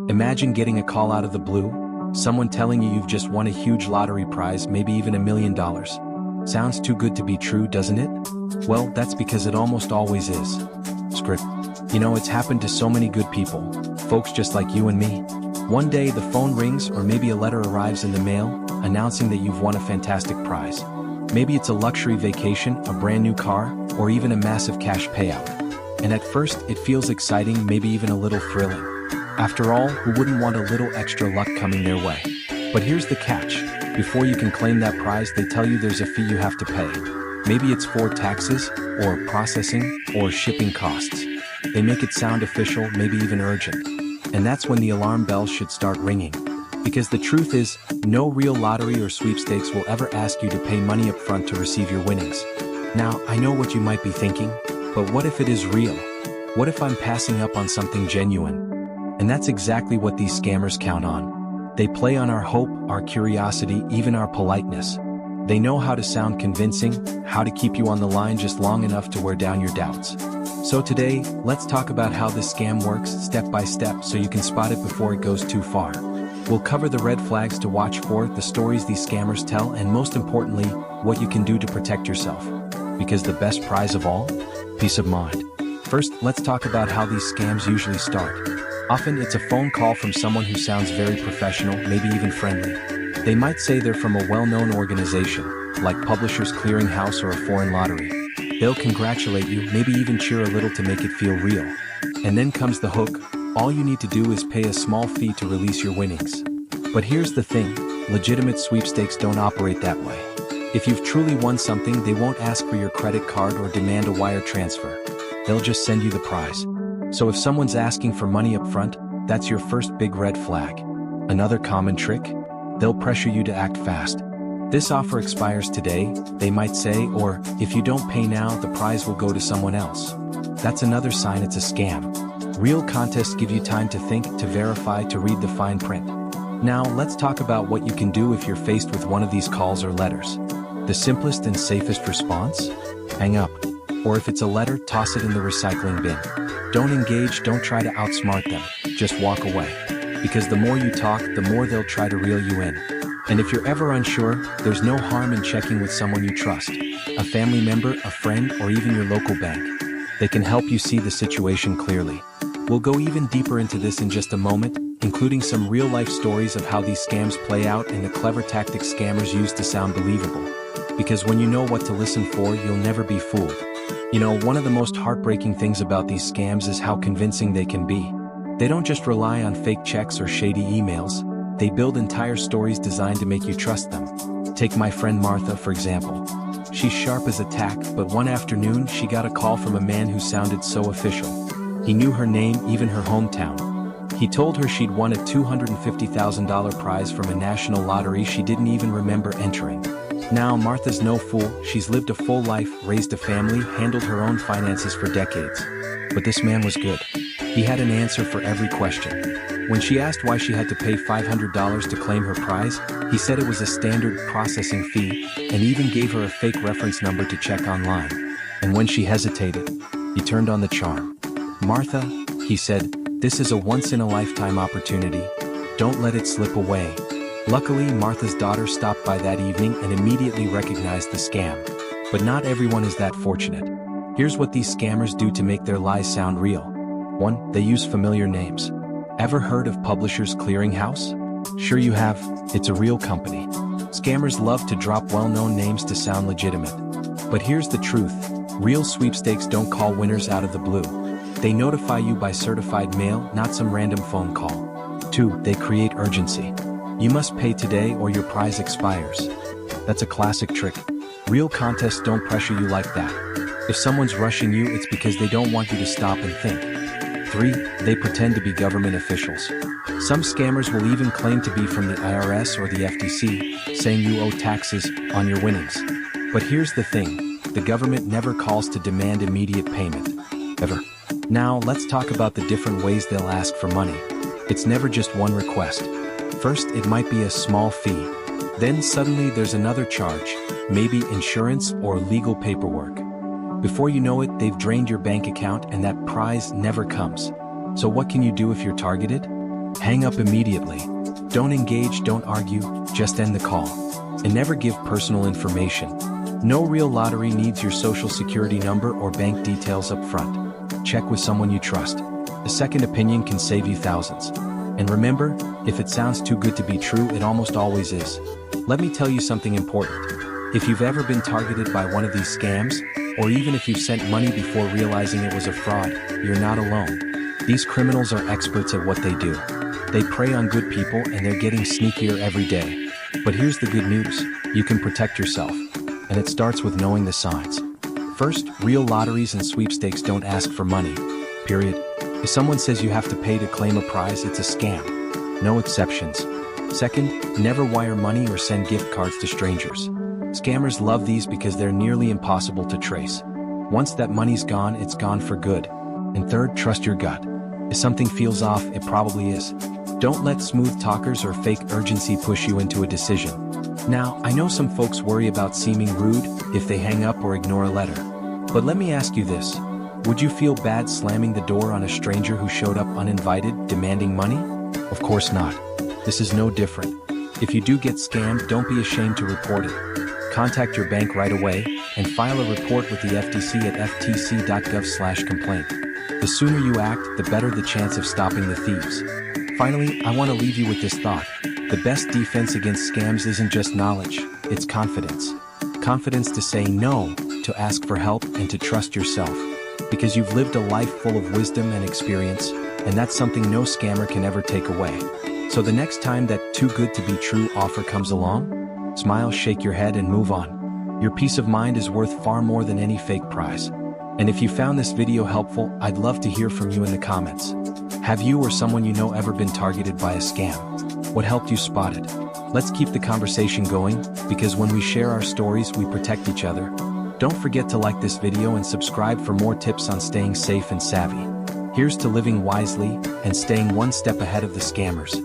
Imagine getting a call out of the blue, someone telling you you've just won a huge lottery prize, maybe even $1 million. Sounds too good to be true, doesn't it? Well, that's because it almost always is. Script. You know, it's happened to so many good people, folks just like you and me. One day the phone rings or maybe a letter arrives in the mail, announcing that you've won a fantastic prize. Maybe it's a luxury vacation, a brand new car, or even a massive cash payout. And at first, it feels exciting, maybe even a little thrilling. After all, who wouldn't want a little extra luck coming their way? But here's the catch. Before you can claim that prize, they tell you there's a fee you have to pay. Maybe it's for taxes, or processing, or shipping costs. They make it sound official, maybe even urgent. And that's when the alarm bells should start ringing. Because the truth is, no real lottery or sweepstakes will ever ask you to pay money up front to receive your winnings. Now, I know what you might be thinking, but what if it is real? What if I'm passing up on something genuine? And that's exactly what these scammers count on. They play on our hope, our curiosity, even our politeness. They know how to sound convincing, how to keep you on the line just long enough to wear down your doubts. So today, let's talk about how this scam works step by step so you can spot it before it goes too far. We'll cover the red flags to watch for, the stories these scammers tell, and most importantly, what you can do to protect yourself. Because the best prize of all? Peace of mind. First, let's talk about how these scams usually start. Often it's a phone call from someone who sounds very professional, maybe even friendly. They might say they're from a well-known organization, like Publishers Clearing House or a foreign lottery. They'll congratulate you, maybe even cheer a little to make it feel real. And then comes the hook. All you need to do is pay a small fee to release your winnings. But here's the thing, legitimate sweepstakes don't operate that way. If you've truly won something, they won't ask for your credit card or demand a wire transfer. They'll just send you the prize. So if someone's asking for money up front, that's your first big red flag. Another common trick? They'll pressure you to act fast. This offer expires today, they might say, or if you don't pay now, the prize will go to someone else. That's another sign it's a scam. Real contests give you time to think, to verify, to read the fine print. Now, let's talk about what you can do if you're faced with one of these calls or letters. The simplest and safest response? Hang up. Or if it's a letter, toss it in the recycling bin. Don't engage, don't try to outsmart them. Just walk away. Because the more you talk, the more they'll try to reel you in. And if you're ever unsure, there's no harm in checking with someone you trust. A family member, a friend, or even your local bank. They can help you see the situation clearly. We'll go even deeper into this in just a moment, including some real-life stories of how these scams play out and the clever tactics scammers use to sound believable. Because when you know what to listen for, you'll never be fooled. You know, one of the most heartbreaking things about these scams is how convincing they can be. They don't just rely on fake checks or shady emails. They build entire stories designed to make you trust them. Take my friend Martha, for example. She's sharp as a tack, but one afternoon she got a call from a man who sounded so official. He knew her name, even her hometown. He told her she'd won a $250,000 prize from a national lottery she didn't even remember entering. Now, Martha's no fool. She's lived a full life, raised a family, handled her own finances for decades. But this man was good. He had an answer for every question. When she asked why she had to pay $500 to claim her prize, he said it was a standard processing fee, and even gave her a fake reference number to check online. And when she hesitated, he turned on the charm. Martha, he said, this is a once-in-a-lifetime opportunity. Don't let it slip away. Luckily, Martha's daughter stopped by that evening and immediately recognized the scam. But not everyone is that fortunate. Here's what these scammers do to make their lies sound real. 1. They use familiar names. Ever heard of Publishers Clearing House? Sure you have, it's a real company. Scammers love to drop well-known names to sound legitimate. But here's the truth, real sweepstakes don't call winners out of the blue. They notify you by certified mail, not some random phone call. 2. They create urgency. You must pay today or your prize expires. That's a classic trick. Real contests don't pressure you like that. If someone's rushing you, it's because they don't want you to stop and think. 3. They pretend to be government officials. Some scammers will even claim to be from the IRS or the FTC, saying you owe taxes on your winnings. But here's the thing, the government never calls to demand immediate payment. Ever. Now, let's talk about the different ways they'll ask for money. It's never just one request. First, it might be a small fee. Then suddenly there's another charge, maybe insurance or legal paperwork. Before you know it, they've drained your bank account and that prize never comes. So what can you do if you're targeted? Hang up immediately. Don't engage, don't argue, just end the call. And never give personal information. No real lottery needs your social security number or bank details up front. Check with someone you trust. A second opinion can save you thousands. And remember, if it sounds too good to be true, it almost always is. Let me tell you something important. If you've ever been targeted by one of these scams, or even if you've sent money before realizing it was a fraud, you're not alone. These criminals are experts at what they do. They prey on good people and they're getting sneakier every day. But here's the good news. You can protect yourself. And it starts with knowing the signs. First, real lotteries and sweepstakes don't ask for money. Period. If someone says you have to pay to claim a prize, it's a scam. No exceptions. Second, never wire money or send gift cards to strangers. Scammers love these because they're nearly impossible to trace. Once that money's gone, it's gone for good. And third, trust your gut. If something feels off, it probably is. Don't let smooth talkers or fake urgency push you into a decision. Now, I know some folks worry about seeming rude if they hang up or ignore a letter. But let me ask you this. Would you feel bad slamming the door on a stranger who showed up uninvited, demanding money? Of course not. This is no different. If you do get scammed, don't be ashamed to report it. Contact your bank right away and file a report with the FTC at ftc.gov/complaint. The sooner you act, the better the chance of stopping the thieves. Finally, I want to leave you with this thought. The best defense against scams isn't just knowledge, it's confidence. Confidence to say no, to ask for help, and to trust yourself. Because you've lived a life full of wisdom and experience, and that's something no scammer can ever take away. So the next time that too good to be true offer comes along, smile, shake your head, and move on. Your peace of mind is worth far more than any fake prize. And if you found this video helpful, I'd love to hear from you in the comments. Have you or someone you know ever been targeted by a scam? What helped you spot it? Let's keep the conversation going, because when we share our stories, we protect each other. Don't forget to like this video and subscribe for more tips on staying safe and savvy. Here's to living wisely and staying one step ahead of the scammers.